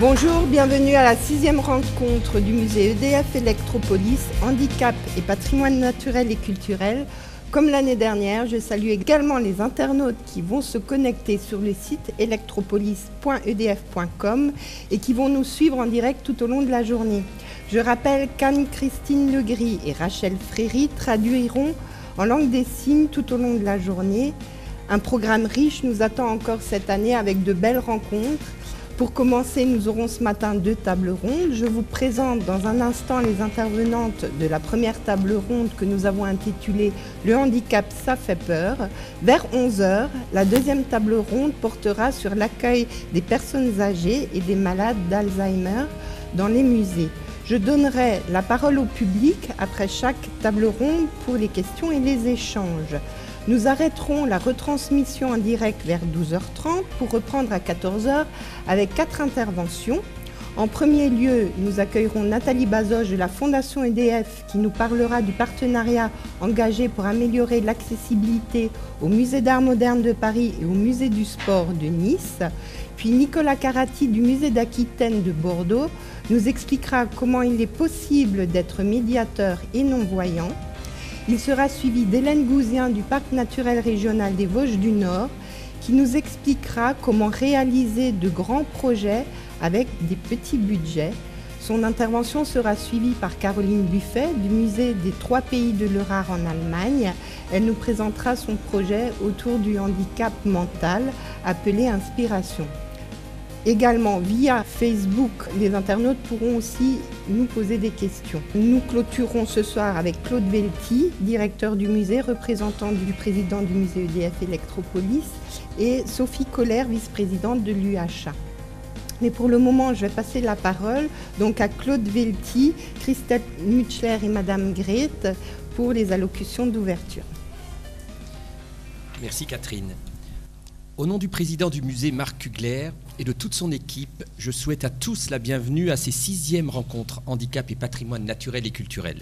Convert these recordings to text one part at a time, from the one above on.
Bonjour, bienvenue à la 6e rencontre du musée EDF Electropolis, Handicap et Patrimoine naturel et culturel. Comme l'année dernière, je salue également les internautes qui vont se connecter sur le site electropolis.edf.com et qui vont nous suivre en direct tout au long de la journée. Je rappelle qu'Anne-Christine Legris et Rachel Fréry traduiront en langue des signes tout au long de la journée. Un programme riche nous attend encore cette année avec de belles rencontres. Pour commencer, nous aurons ce matin 2 tables rondes. Je vous présente dans un instant les intervenantes de la première table ronde que nous avons intitulée « Le handicap, ça fait peur ». Vers 11h, la deuxième table ronde portera sur l'accueil des personnes âgées et des malades d'Alzheimer dans les musées. Je donnerai la parole au public après chaque table ronde pour les questions et les échanges. Nous arrêterons la retransmission en direct vers 12h30 pour reprendre à 14h avec 4 interventions. En premier lieu, nous accueillerons Nathalie Bazoge de la Fondation EDF qui nous parlera du partenariat engagé pour améliorer l'accessibilité au Musée d'Art moderne de Paris et au Musée du Sport de Nice. Puis Nicolas Carati du Musée d'Aquitaine de Bordeaux nous expliquera comment il est possible d'être médiateur et non-voyant. Il sera suivi d'Hélène Gouzien du Parc naturel régional des Vosges du Nord qui nous expliquera comment réaliser de grands projets avec des petits budgets. Son intervention sera suivie par Caroline Buffet du musée des 3 pays de l'Eurart en Allemagne. Elle nous présentera son projet autour du handicap mental appelé Inspiration. Également, via Facebook, les internautes pourront aussi nous poser des questions. Nous clôturons ce soir avec Claude Velti, directeur du musée, représentant du président du musée EDF Electropolis, et Sophie Kohler, vice-présidente de l'UHA. Mais pour le moment, je vais passer la parole donc à Claude Velti, Christelle Mutschler et Madame Grete pour les allocutions d'ouverture. Merci Catherine. Au nom du président du musée Marc Kugler et de toute son équipe, je souhaite à tous la bienvenue à ces 6e rencontres handicap et patrimoine naturel et culturel.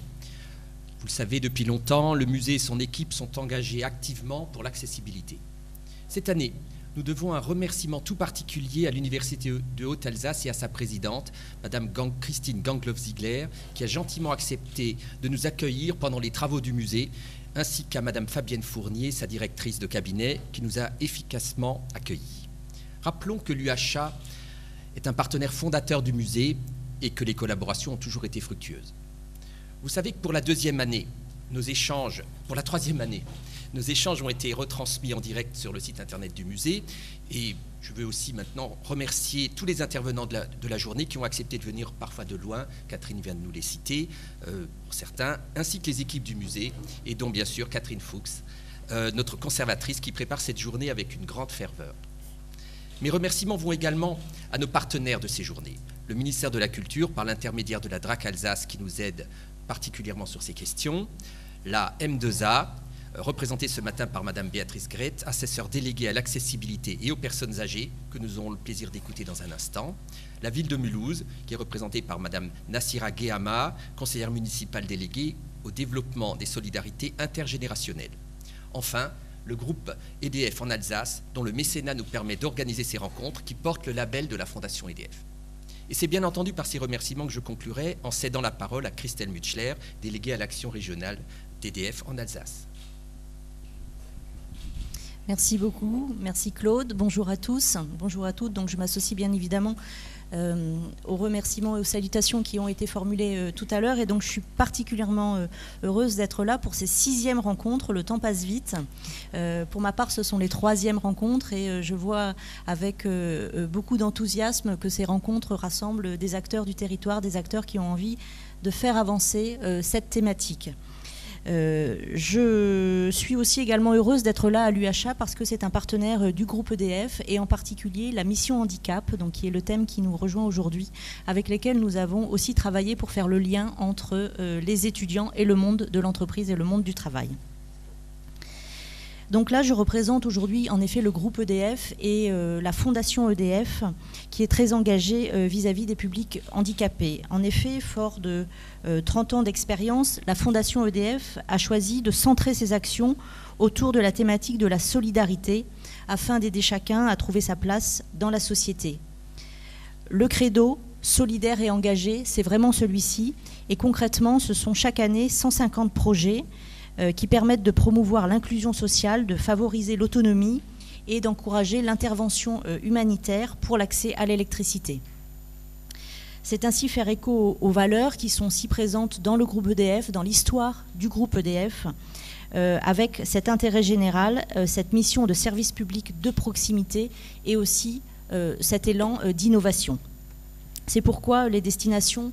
Vous le savez, depuis longtemps, le musée et son équipe sont engagés activement pour l'accessibilité. Cette année, nous devons un remerciement tout particulier à l'Université de Haute-Alsace et à sa présidente, Madame Christine Gangloff-Ziegler, qui a gentiment accepté de nous accueillir pendant les travaux du musée, ainsi qu'à Madame Fabienne Fournier, sa directrice de cabinet, qui nous a efficacement accueillis. Rappelons que l'UHA est un partenaire fondateur du musée et que les collaborations ont toujours été fructueuses. Vous savez que pour la 2e année, nos échanges ont été retransmis en direct sur le site internet du musée et je veux aussi maintenant remercier tous les intervenants de la journée qui ont accepté de venir parfois de loin, Catherine vient de nous les citer, pour certains, ainsi que les équipes du musée et dont bien sûr Catherine Fuchs, notre conservatrice qui prépare cette journée avec une grande ferveur. Mes remerciements vont également à nos partenaires de ces journées, le ministère de la Culture par l'intermédiaire de la DRAC Alsace qui nous aide particulièrement sur ces questions, la M2A, représentée ce matin par Madame Béatrice Grete, assesseure déléguée à l'accessibilité et aux personnes âgées, que nous aurons le plaisir d'écouter dans un instant. La ville de Mulhouse, qui est représentée par Madame Nassira Guéhama, conseillère municipale déléguée au développement des solidarités intergénérationnelles. Enfin, le groupe EDF en Alsace, dont le mécénat nous permet d'organiser ces rencontres, qui porte le label de la Fondation EDF. Et c'est bien entendu par ces remerciements que je conclurai en cédant la parole à Christelle Mutschler, déléguée à l'action régionale d'EDF en Alsace. Merci beaucoup, merci Claude, bonjour à tous, bonjour à toutes. Donc je m'associe bien évidemment aux remerciements et aux salutations qui ont été formulées tout à l'heure et donc je suis particulièrement heureuse d'être là pour ces 6e rencontres, le temps passe vite. Pour ma part ce sont les 3e rencontres et je vois avec beaucoup d'enthousiasme que ces rencontres rassemblent des acteurs du territoire, des acteurs qui ont envie de faire avancer cette thématique. Je suis aussi également heureuse d'être là à l'UHA parce que c'est un partenaire du groupe EDF et en particulier la mission handicap, donc qui est le thème qui nous rejoint aujourd'hui, avec lesquels nous avons aussi travaillé pour faire le lien entre les étudiants et le monde de l'entreprise et le monde du travail. Donc là, je représente aujourd'hui en effet le groupe EDF et la fondation EDF qui est très engagée vis-à-vis des publics handicapés. En effet, fort de 30 ans d'expérience, la fondation EDF a choisi de centrer ses actions autour de la thématique de la solidarité afin d'aider chacun à trouver sa place dans la société. Le credo, solidaire et engagé, c'est vraiment celui-ci. Et concrètement, ce sont chaque année 150 projets qui permettent de promouvoir l'inclusion sociale, de favoriser l'autonomie et d'encourager l'intervention humanitaire pour l'accès à l'électricité. C'est ainsi faire écho aux valeurs qui sont si présentes dans le groupe EDF, dans l'histoire du groupe EDF, avec cet intérêt général, cette mission de service public de proximité et aussi cet élan d'innovation. C'est pourquoi les actions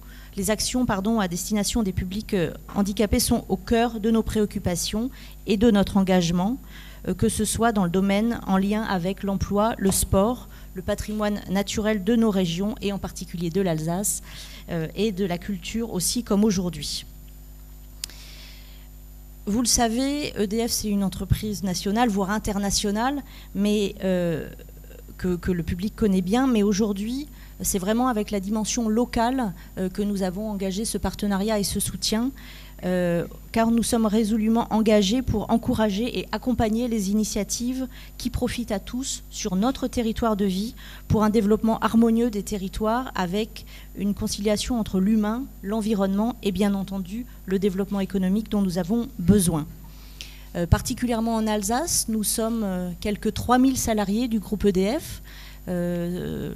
à destination des publics handicapés sont au cœur de nos préoccupations et de notre engagement, que ce soit dans le domaine en lien avec l'emploi, le sport, le patrimoine naturel de nos régions et en particulier de l'Alsace et de la culture aussi comme aujourd'hui. Vous le savez, EDF c'est une entreprise nationale, voire internationale, mais que le public connaît bien, mais aujourd'hui c'est vraiment avec la dimension locale que nous avons engagé ce partenariat et ce soutien, car nous sommes résolument engagés pour encourager et accompagner les initiatives qui profitent à tous sur notre territoire de vie pour un développement harmonieux des territoires avec une conciliation entre l'humain, l'environnement et bien entendu le développement économique dont nous avons besoin. Particulièrement en Alsace, nous sommes quelques 3000 salariés du groupe EDF,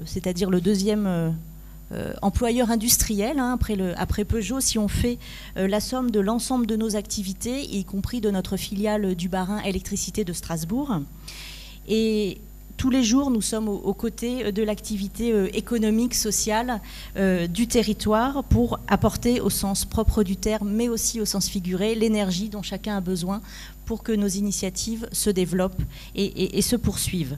c'est-à-dire le deuxième employeur industriel, après Peugeot, si on fait la somme de l'ensemble de nos activités, y compris de notre filiale du Bas-Rhin Électricité de Strasbourg. Et tous les jours, nous sommes aux côtés de l'activité économique, sociale du territoire pour apporter au sens propre du terme, mais aussi au sens figuré, l'énergie dont chacun a besoin pour que nos initiatives se développent et se poursuivent.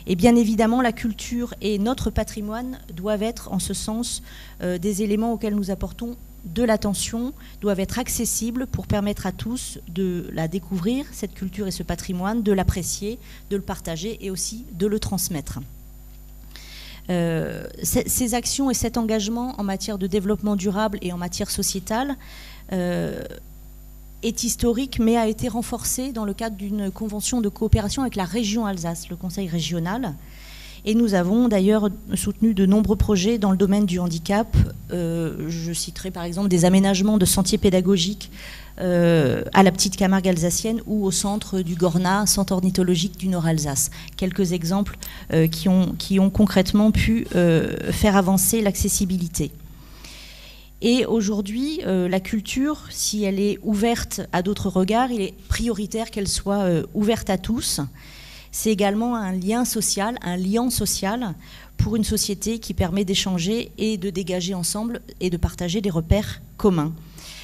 Et bien évidemment, la culture et notre patrimoine doivent être en ce sens des éléments auxquels nous apportons de l'attention, doivent être accessibles pour permettre à tous de la découvrir, cette culture et ce patrimoine, de l'apprécier, de le partager et aussi de le transmettre. Ces actions et cet engagement en matière de développement durable et en matière sociétale est historique, mais a été renforcé dans le cadre d'une convention de coopération avec la région Alsace, le conseil régional. Et nous avons d'ailleurs soutenu de nombreux projets dans le domaine du handicap. Je citerai par exemple des aménagements de sentiers pédagogiques à la petite Camargue alsacienne ou au centre du Gorna, centre ornithologique du Nord-Alsace. Quelques exemples qui ont concrètement pu faire avancer l'accessibilité. Et aujourd'hui, la culture, si elle est ouverte à d'autres regards, il est prioritaire qu'elle soit ouverte à tous. C'est également un lien social pour une société qui permet d'échanger et de dégager ensemble et de partager des repères communs.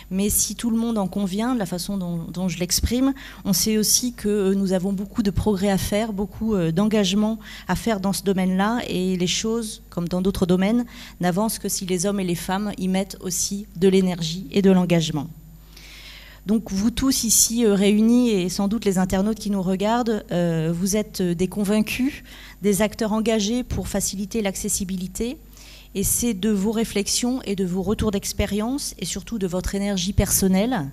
Mais si tout le monde en convient, de la façon dont je l'exprime, on sait aussi que nous avons beaucoup de progrès à faire, beaucoup d'engagement à faire dans ce domaine-là, et les choses, comme dans d'autres domaines, n'avancent que si les hommes et les femmes y mettent aussi de l'énergie et de l'engagement. Donc vous tous ici réunis, et sans doute les internautes qui nous regardent, vous êtes des convaincus, des acteurs engagés pour faciliter l'accessibilité. Et c'est de vos réflexions et de vos retours d'expérience et surtout de votre énergie personnelle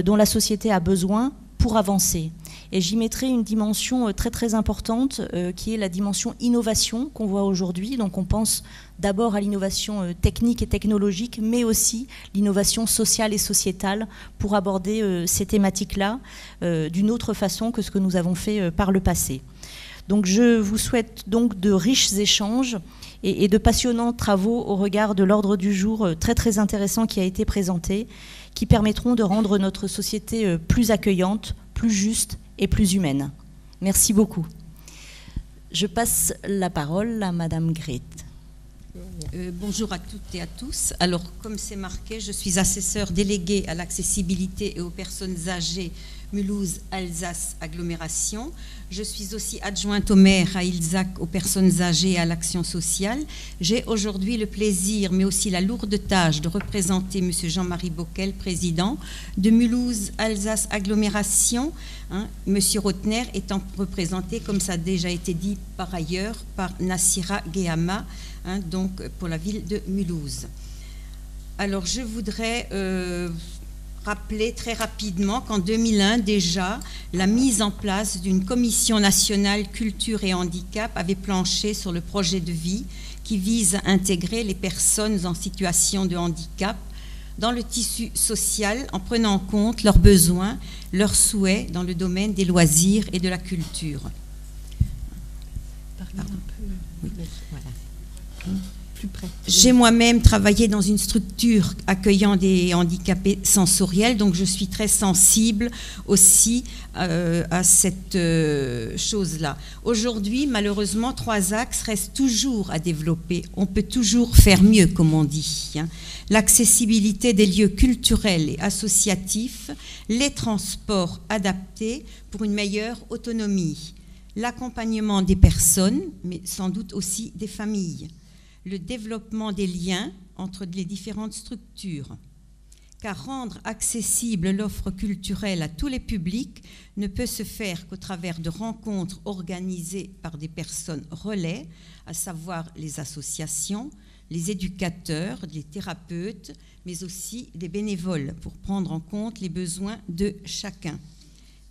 dont la société a besoin pour avancer. Et j'y mettrai une dimension très très importante qui est la dimension innovation qu'on voit aujourd'hui. Donc on pense d'abord à l'innovation technique et technologique, mais aussi l'innovation sociale et sociétale pour aborder ces thématiques-là d'une autre façon que ce que nous avons fait par le passé. Donc je vous souhaite donc de riches échanges et de passionnants travaux au regard de l'ordre du jour très très intéressant qui a été présenté, qui permettront de rendre notre société plus accueillante, plus juste et plus humaine. Merci beaucoup. Je passe la parole à Madame Grete. Bonjour à toutes et à tous. Alors, comme c'est marqué, je suis assesseure déléguée à l'accessibilité et aux personnes âgées Mulhouse, Alsace, agglomération. Je suis aussi adjointe au maire à Ilzac aux personnes âgées et à l'action sociale. J'ai aujourd'hui le plaisir, mais aussi la lourde tâche de représenter M. Jean-Marie Bockel, président de Mulhouse, Alsace, agglomération. M. Rotner étant représenté, comme ça a déjà été dit par ailleurs, par Nassira Guéama, donc pour la ville de Mulhouse. Alors, je voudrais rappeler très rapidement qu'en 2001 déjà, la mise en place d'une commission nationale culture et handicap avait planché sur le projet de vie qui vise à intégrer les personnes en situation de handicap dans le tissu social en prenant en compte leurs besoins, leurs souhaits dans le domaine des loisirs et de la culture. Pardon. Oui. Voilà. Plus près. J'ai moi-même travaillé dans une structure accueillant des handicapés sensoriels, donc je suis très sensible aussi à cette chose-là. Aujourd'hui, malheureusement, 3 axes restent toujours à développer. On peut toujours faire mieux, comme on dit. L'accessibilité des lieux culturels et associatifs, les transports adaptés pour une meilleure autonomie, l'accompagnement des personnes, mais sans doute aussi des familles, le développement des liens entre les différentes structures. Car rendre accessible l'offre culturelle à tous les publics ne peut se faire qu'au travers de rencontres organisées par des personnes relais, à savoir les associations, les éducateurs, les thérapeutes, mais aussi des bénévoles pour prendre en compte les besoins de chacun.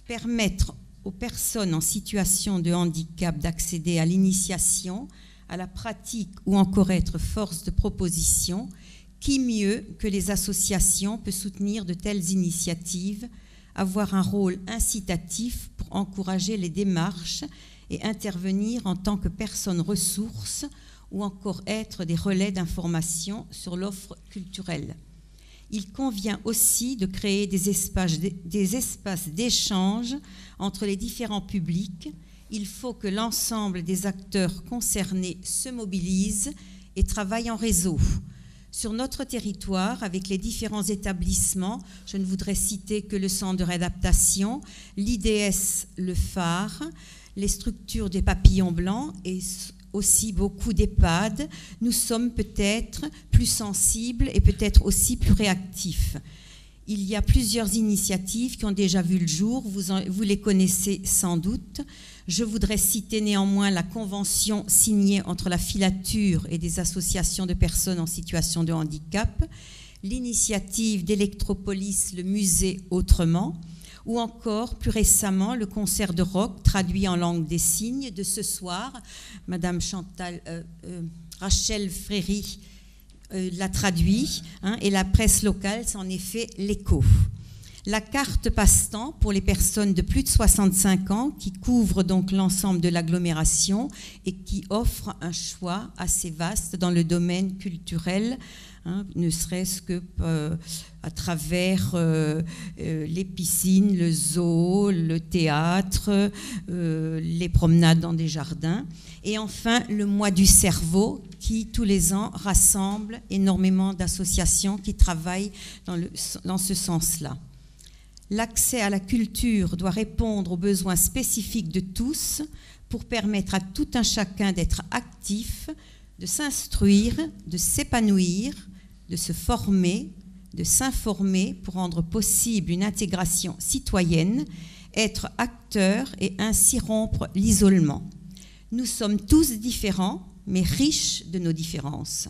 Permettre aux personnes en situation de handicap d'accéder à l'initiation, à la pratique ou encore être force de proposition, qui mieux que les associations peut soutenir de telles initiatives, avoir un rôle incitatif pour encourager les démarches et intervenir en tant que personne ressource ou encore être des relais d'information sur l'offre culturelle. Il convient aussi de créer des espaces d'échange entre les différents publics. Il faut que l'ensemble des acteurs concernés se mobilisent et travaillent en réseau. Sur notre territoire, avec les différents établissements, je ne voudrais citer que le centre de réadaptation, l'IDS, le phare, les structures des papillons blancs et aussi beaucoup d'EHPAD, nous sommes peut-être plus sensibles et peut-être aussi plus réactifs. Il y a plusieurs initiatives qui ont déjà vu le jour, vous les connaissez sans doute. Je voudrais citer néanmoins la convention signée entre la filature et des associations de personnes en situation de handicap, l'initiative d'Electropolis, le musée Autrement, ou encore plus récemment le concert de rock traduit en langue des signes de ce soir. Madame Rachel Fréry l'a traduit, et la presse locale s'en est fait l'écho. La carte passe-temps pour les personnes de plus de 65 ans qui couvre donc l'ensemble de l'agglomération et qui offre un choix assez vaste dans le domaine culturel, ne serait-ce que à travers les piscines, le zoo, le théâtre, les promenades dans des jardins. Et enfin, le mois du cerveau qui, tous les ans, rassemble énormément d'associations qui travaillent dans ce sens-là. L'accès à la culture doit répondre aux besoins spécifiques de tous pour permettre à tout un chacun d'être actif, de s'instruire, de s'épanouir, de se former, de s'informer pour rendre possible une intégration citoyenne, être acteur et ainsi rompre l'isolement. Nous sommes tous différents, mais riches de nos différences.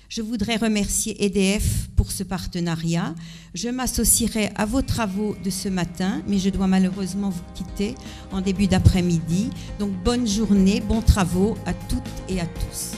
Je voudrais remercier EDF pour ce partenariat. Je m'associerai à vos travaux de ce matin, mais je dois malheureusement vous quitter en début d'après-midi. Donc bonne journée, bons travaux à toutes et à tous.